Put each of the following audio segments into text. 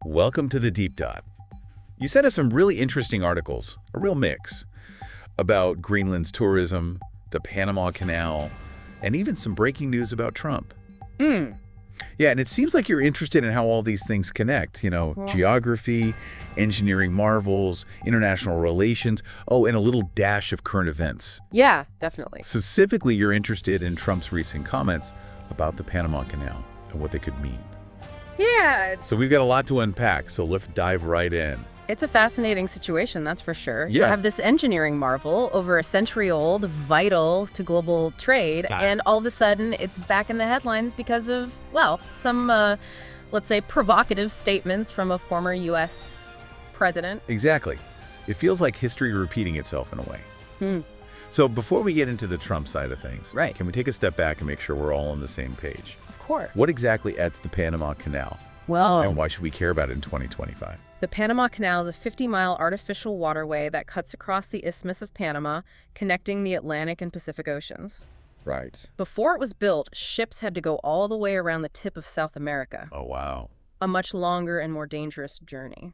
Welcome to the Deep Dive. You sent us some really interesting articles, a real mix, about Greenland's tourism, the Panama Canal, and even some breaking news about Trump. Yeah, and it seems like you're interested in how all these things connect, geography, engineering marvels, international relations, and a little dash of current events. Yeah, definitely. Specifically, you're interested in Trump's recent comments about the Panama Canal and what they could mean. Yeah. So we've got a lot to unpack, so let's dive right in. It's a fascinating situation, that's for sure. Yeah. You have this engineering marvel, over a century old, vital to global trade, and all of a sudden it's back in the headlines because of, some, let's say, provocative statements from a former U.S. president. Exactly. It feels like history repeating itself in a way. So before we get into the Trump side of things, Right. Can we take a step back and make sure we're all on the same page? Of course. What exactly is the Panama Canal, Well, and why should we care about it in 2025? the Panama Canal is a 50-mile artificial waterway that cuts across the Isthmus of Panama, connecting the Atlantic and Pacific Oceans. Right. Before it was built, ships had to go all the way around the tip of South America, Oh, wow. a much longer and more dangerous journey.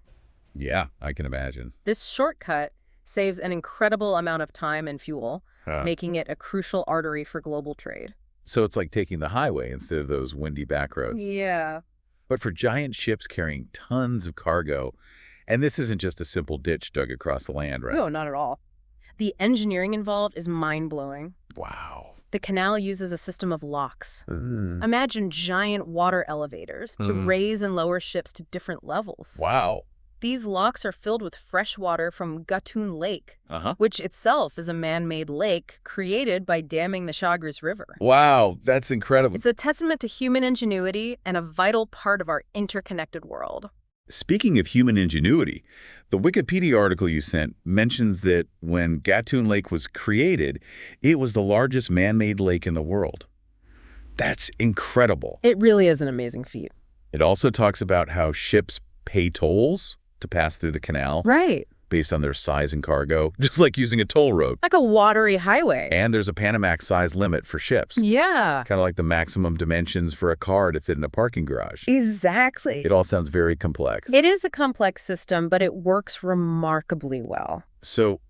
Yeah, I can imagine. This shortcut saves an incredible amount of time and fuel, making it a crucial artery for global trade. So it's like taking the highway instead of those windy back roads. Yeah. But for giant ships carrying tons of cargo, and this isn't just a simple ditch dug across the land, right? No, not at all. The engineering involved is mind-blowing. Wow. The canal uses a system of locks. Imagine giant water elevators to raise and lower ships to different levels. Wow. These locks are filled with fresh water from Gatun Lake, Uh-huh. which itself is a man-made lake created by damming the Chagres River. Wow, that's incredible. It's a testament to human ingenuity and a vital part of our interconnected world. Speaking of human ingenuity, the Wikipedia article you sent mentions that when Gatun Lake was created, it was the largest man-made lake in the world. That's incredible. It really is an amazing feat. It also talks about how ships pay tolls to pass through the canal Right. based on their size and cargo, just like using a toll road. Like a watery highway. And there's a Panamax size limit for ships. Yeah. Kind of like the maximum dimensions for a car to fit in a parking garage. Exactly. It all sounds very complex. It is a complex system, but it works remarkably well. So,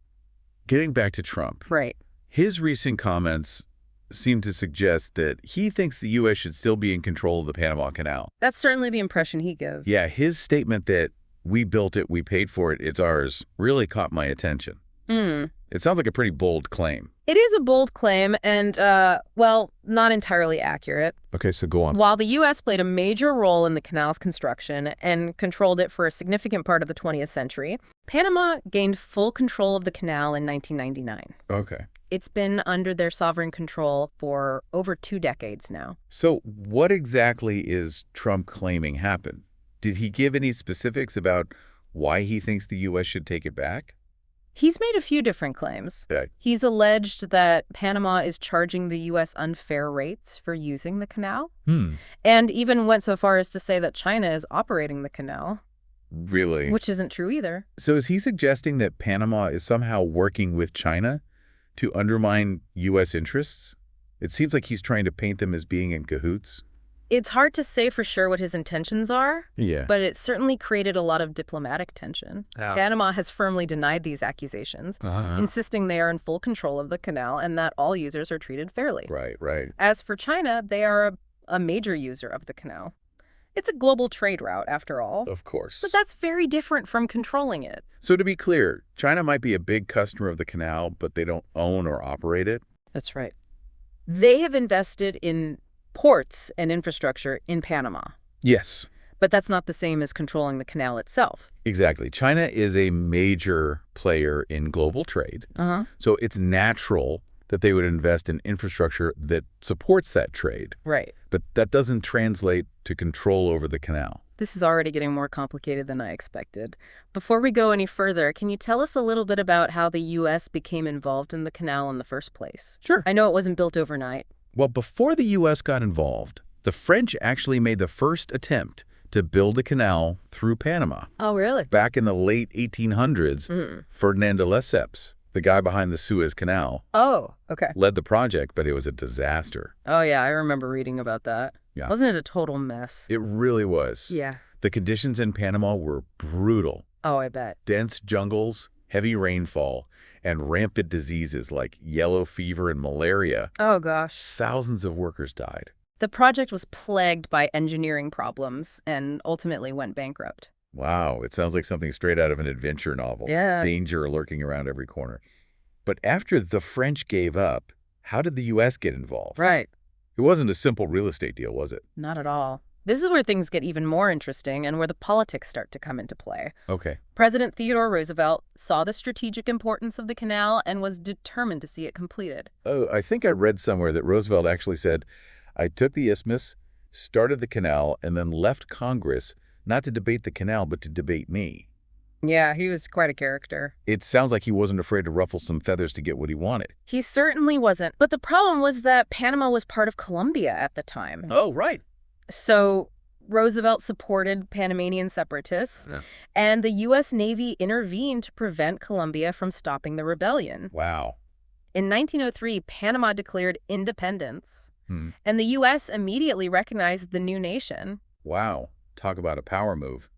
getting back to Trump, Right. his recent comments seem to suggest that he thinks the U.S. should still be in control of the Panama Canal. That's certainly the impression he gives. Yeah, his statement that we built it, we paid for it, it's ours, really caught my attention. It sounds like a pretty bold claim. It is a bold claim and, not entirely accurate. Okay, so go on. While the U.S. played a major role in the canal's construction and controlled it for a significant part of the 20th century, Panama gained full control of the canal in 1999. Okay. It's been under their sovereign control for over 2 decades now. So what exactly is Trump claiming happened? Did he give any specifics about why he thinks the U.S. should take it back? He's made a few different claims. Okay. He's alleged that Panama is charging the U.S. unfair rates for using the canal, and even went so far as to say that China is operating the canal, Really? which isn't true either. So is he suggesting that Panama is somehow working with China to undermine U.S. interests? It seems like he's trying to paint them as being in cahoots. It's hard to say for sure what his intentions are, Yeah. but it certainly created a lot of diplomatic tension. How? Panama has firmly denied these accusations, insisting they are in full control of the canal and that all users are treated fairly. Right. As for China, they are a major user of the canal. It's a global trade route, after all. Of course. But that's very different from controlling it. So to be clear, China might be a big customer of the canal, but they don't own or operate it? That's right. They have invested in ports and infrastructure in Panama, Yes. but that's not the same as controlling the canal itself. Exactly. China is a major player in global trade. So it's natural that they would invest in infrastructure that supports that trade. Right. But that doesn't translate to control over the canal. This is already getting more complicated than I expected. Before we go any further, can you tell us a little bit about how the U.S. became involved in the canal in the first place? Sure. I know it wasn't built overnight. Well, before the U.S. got involved, the French actually made the first attempt to build a canal through Panama. Oh, really? Back in the late 1800s, Ferdinand de Lesseps, the guy behind the Suez Canal, Oh, okay. led the project, but it was a disaster. Oh, yeah, I remember reading about that. Yeah. Wasn't it a total mess? It really was. Yeah. The conditions in Panama were brutal. Oh, I bet. Dense jungles, heavy rainfall, and rampant diseases like yellow fever and malaria. Oh, gosh. Thousands of workers died. The project was plagued by engineering problems and ultimately went bankrupt. Wow, it sounds like something straight out of an adventure novel. Yeah. Danger lurking around every corner. But after the French gave up, how did the U.S. get involved? Right. It wasn't a simple real estate deal, was it? Not at all. This is where things get even more interesting and where the politics start to come into play. Okay. President Theodore Roosevelt saw the strategic importance of the canal and was determined to see it completed. Oh, I think I read somewhere that Roosevelt actually said, I took the isthmus, started the canal, and then left Congress not to debate the canal, but to debate me. Yeah, he was quite a character. It sounds like he wasn't afraid to ruffle some feathers to get what he wanted. He certainly wasn't. But the problem was that Panama was part of Colombia at the time. Oh, right. So Roosevelt supported Panamanian separatists, and the U.S. Navy intervened to prevent Colombia from stopping the rebellion. Wow. In 1903, Panama declared independence, and the U.S. immediately recognized the new nation. Wow. Talk about a power move.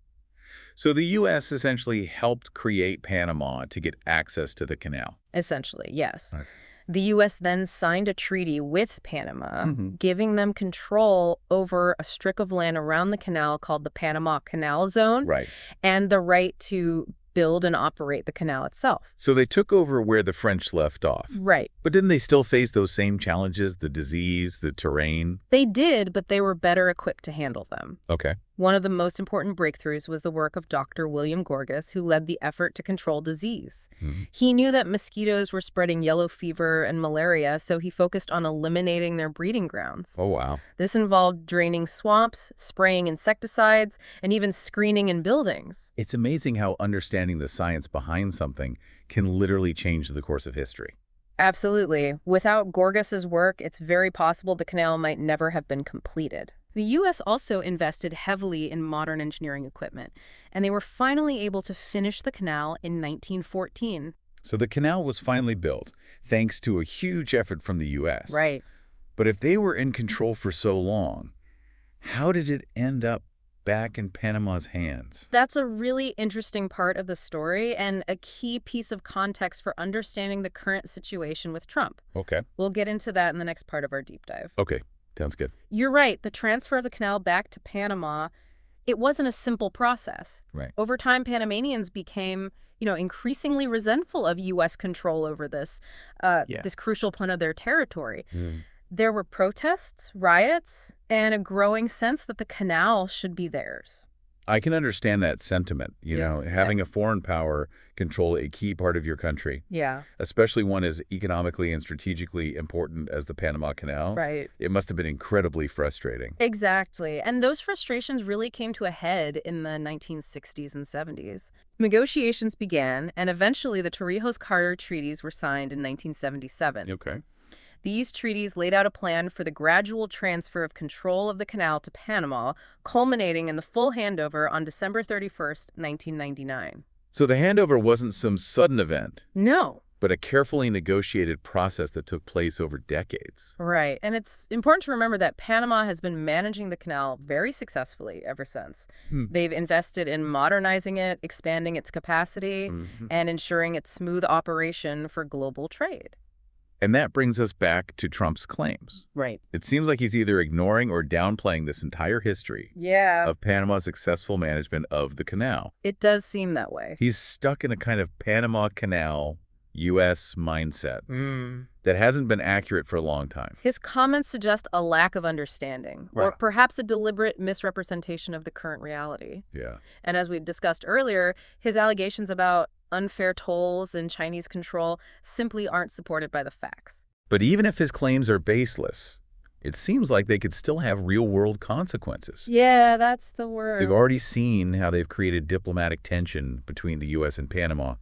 So the U.S. essentially helped create Panama to get access to the canal. Essentially, yes. Okay. The U.S. then signed a treaty with Panama, giving them control over a strip of land around the canal called the Panama Canal Zone, Right. and the right to build and operate the canal itself. So they took over where the French left off. Right. But didn't they still face those same challenges, the disease, the terrain? They did, but they were better equipped to handle them. Okay. One of the most important breakthroughs was the work of Dr. William Gorgas, who led the effort to control disease. He knew that mosquitoes were spreading yellow fever and malaria, so he focused on eliminating their breeding grounds. Oh, wow. This involved draining swamps, spraying insecticides, and even screening in buildings. It's amazing how understanding the science behind something can literally change the course of history. Absolutely. Without Gorgas's work, it's very possible the canal might never have been completed. The U.S. also invested heavily in modern engineering equipment, and they were finally able to finish the canal in 1914. So the canal was finally built, thanks to a huge effort from the U.S. Right. But if they were in control for so long, how did it end up back in Panama's hands? That's a really interesting part of the story and a key piece of context for understanding the current situation with Trump. Okay. We'll get into that in the next part of our deep dive. Okay. Sounds good. You're right. The transfer of the canal back to Panama, it wasn't a simple process. Right. Over time, Panamanians became, increasingly resentful of U.S. control over this crucial point of their territory. There were protests, riots, and a growing sense that the canal should be theirs. I can understand that sentiment, having a foreign power control a key part of your country. Yeah. Especially one as economically and strategically important as the Panama Canal. Right. It must have been incredibly frustrating. Exactly. And those frustrations really came to a head in the 1960s and 70s. Negotiations began, and eventually the Torrijos-Carter treaties were signed in 1977. Okay. These treaties laid out a plan for the gradual transfer of control of the canal to Panama, culminating in the full handover on December 31st, 1999. So the handover wasn't some sudden event. No. But a carefully negotiated process that took place over decades. Right. And it's important to remember that Panama has been managing the canal very successfully ever since. They've invested in modernizing it, expanding its capacity, and ensuring its smooth operation for global trade. And that brings us back to Trump's claims. Right. It seems like he's either ignoring or downplaying this entire history of Panama's successful management of the canal. It does seem that way. He's stuck in a kind of Panama Canal U.S. mindset that hasn't been accurate for a long time. His comments suggest a lack of understanding, or perhaps a deliberate misrepresentation of the current reality. Yeah. And as we discussed earlier, his allegations about unfair tolls and Chinese control simply aren't supported by the facts. But even if his claims are baseless, it seems like they could still have real-world consequences. Yeah, that's the word. We've already seen how they've created diplomatic tension between the U.S. and Panama.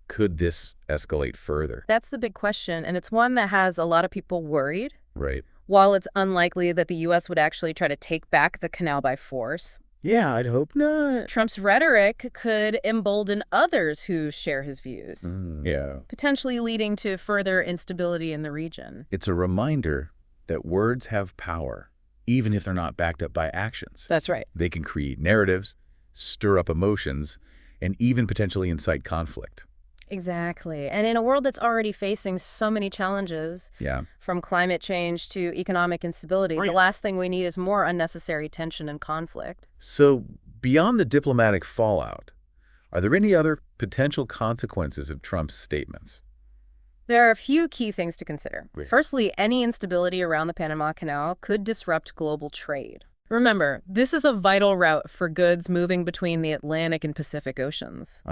Could this escalate further? That's the big question, and it's one that has a lot of people worried. Right. While it's unlikely that the U.S. would actually try to take back the canal by force, yeah, I'd hope not. Trump's rhetoric could embolden others who share his views, potentially leading to further instability in the region. It's a reminder that words have power, even if they're not backed up by actions. That's right. They can create narratives, stir up emotions, and even potentially incite conflict. Exactly. And in a world that's already facing so many challenges, Yeah. from climate change to economic instability, Right. the last thing we need is more unnecessary tension and conflict. So, beyond the diplomatic fallout, are there any other potential consequences of Trump's statements? There are a few key things to consider. Right. Firstly, any instability around the Panama Canal could disrupt global trade. Remember, this is a vital route for goods moving between the Atlantic and Pacific Oceans.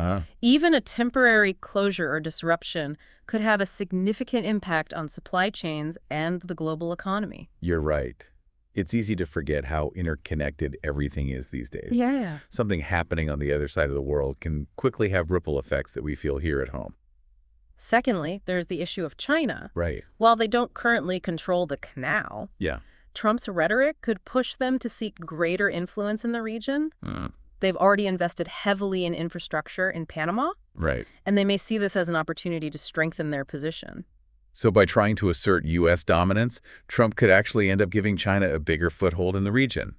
Even a temporary closure or disruption could have a significant impact on supply chains and the global economy. You're right. It's easy to forget how interconnected everything is these days. Yeah. Something happening on the other side of the world can quickly have ripple effects that we feel here at home. Secondly, there's the issue of China. Right. While they don't currently control the canal, Yeah. Trump's rhetoric could push them to seek greater influence in the region. They've already invested heavily in infrastructure in Panama, Right. and they may see this as an opportunity to strengthen their position. So by trying to assert U.S. dominance, Trump could actually end up giving China a bigger foothold in the region.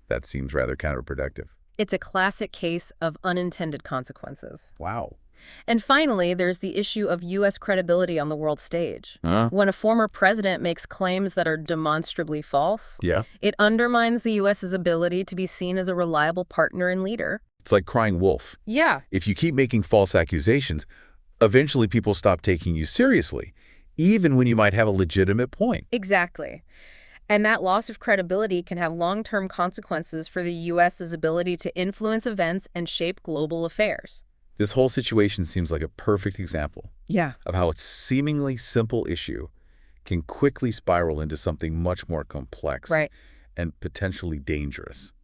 That seems rather counterproductive. It's a classic case of unintended consequences. Wow. And finally, there's the issue of U.S. credibility on the world stage. Huh? When a former president makes claims that are demonstrably false, Yeah. it undermines the U.S.'s ability to be seen as a reliable partner and leader. It's like crying wolf. Yeah. If you keep making false accusations, eventually people stop taking you seriously, even when you might have a legitimate point. Exactly. And that loss of credibility can have long-term consequences for the U.S.'s ability to influence events and shape global affairs. This whole situation seems like a perfect example Yeah. of how a seemingly simple issue can quickly spiral into something much more complex Right. and potentially dangerous.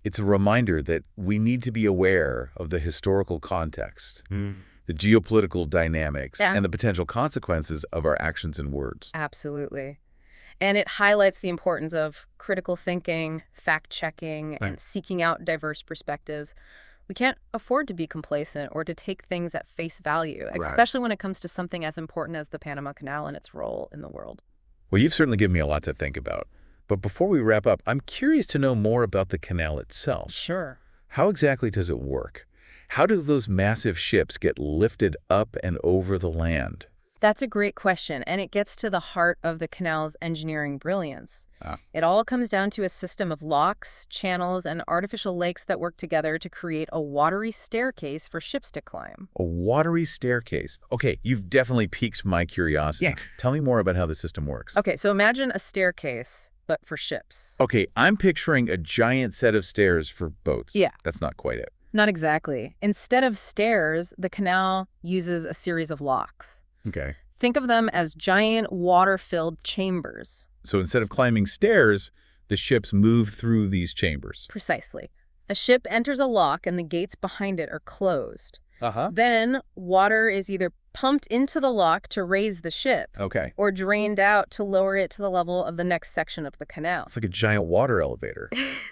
It's a reminder that we need to be aware of the historical context, the geopolitical dynamics, Yeah. and the potential consequences of our actions and words. Absolutely. And it highlights the importance of critical thinking, fact-checking, and seeking out diverse perspectives. We can't afford to be complacent or to take things at face value, especially when it comes to something as important as the Panama Canal and its role in the world. Well, you've certainly given me a lot to think about. But before we wrap up, I'm curious to know more about the canal itself. Sure. How exactly does it work? How do those massive ships get lifted up and over the land? That's a great question, and it gets to the heart of the canal's engineering brilliance. It all comes down to a system of locks, channels, and artificial lakes that work together to create a watery staircase for ships to climb. A watery staircase. Okay, you've definitely piqued my curiosity. Yeah. Tell me more about how the system works. Okay, so imagine a staircase, but for ships. Okay, I'm picturing a giant set of stairs for boats. Yeah. That's not quite it. Not exactly. Instead of stairs, the canal uses a series of locks. Okay. Think of them as giant water-filled chambers. So instead of climbing stairs, the ships move through these chambers. Precisely. A ship enters a lock and the gates behind it are closed. Uh-huh. Then water is either pumped into the lock to raise the ship Okay. or drained out to lower it to the level of the next section of the canal. It's like a giant water elevator.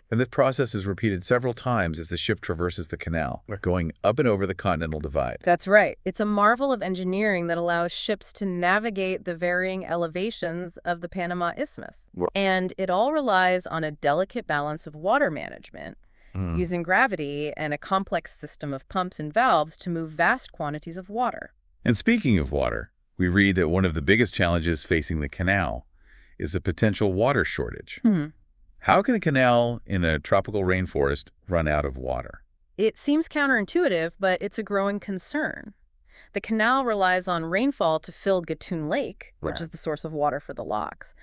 And this process is repeated several times as the ship traverses the canal, going up and over the Continental Divide. That's right. It's a marvel of engineering that allows ships to navigate the varying elevations of the Panama Isthmus. And it all relies on a delicate balance of water management, using gravity and a complex system of pumps and valves to move vast quantities of water. And speaking of water, we read that one of the biggest challenges facing the canal is a potential water shortage. How can a canal in a tropical rainforest run out of water? It seems counterintuitive, but it's a growing concern. The canal relies on rainfall to fill Gatun Lake, which is the source of water for the locks.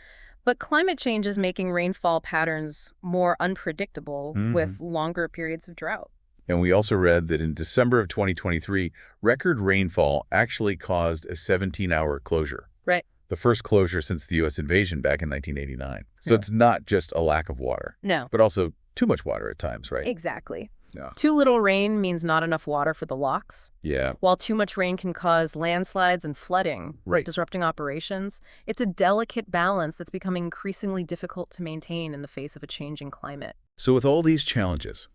But climate change is making rainfall patterns more unpredictable with longer periods of drought. And we also read that in December of 2023, record rainfall actually caused a 17-hour closure. Right. The first closure since the U.S. invasion back in 1989. So it's not just a lack of water, No. but also too much water at times, right? Exactly. Yeah. Too little rain means not enough water for the locks. Yeah. While too much rain can cause landslides and flooding, Right. disrupting operations, it's a delicate balance that's becoming increasingly difficult to maintain in the face of a changing climate. So with all these challenges,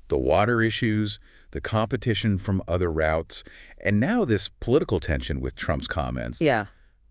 the water issues, the competition from other routes, and now this political tension with Trump's comments, Yeah.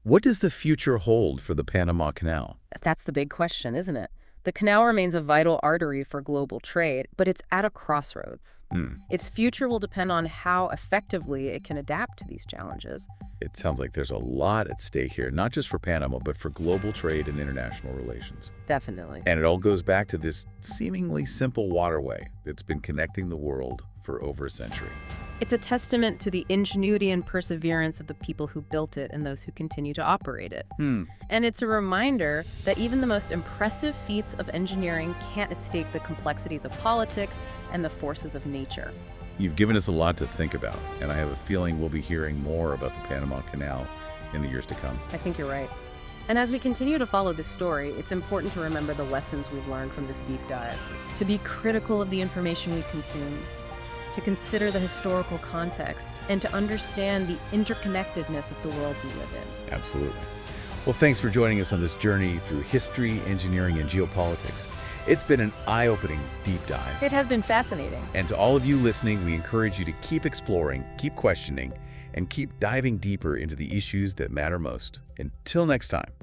What does the future hold for the Panama Canal? That's the big question, isn't it? The canal remains a vital artery for global trade, but it's at a crossroads. Its future will depend on how effectively it can adapt to these challenges. It sounds like there's a lot at stake here, not just for Panama, but for global trade and international relations. Definitely. And it all goes back to this seemingly simple waterway that's been connecting the world for over a century. It's a testament to the ingenuity and perseverance of the people who built it and those who continue to operate it. And it's a reminder that even the most impressive feats of engineering can't escape the complexities of politics and the forces of nature. You've given us a lot to think about, and I have a feeling we'll be hearing more about the Panama Canal in the years to come. I think you're right. And as we continue to follow this story, it's important to remember the lessons we've learned from this deep dive, to be critical of the information we consume, to consider the historical context, and to understand the interconnectedness of the world we live in. Absolutely. Well, thanks for joining us on this journey through history, engineering, and geopolitics. It's been an eye-opening deep dive. It has been fascinating. And to all of you listening, we encourage you to keep exploring, keep questioning, and keep diving deeper into the issues that matter most. Until next time.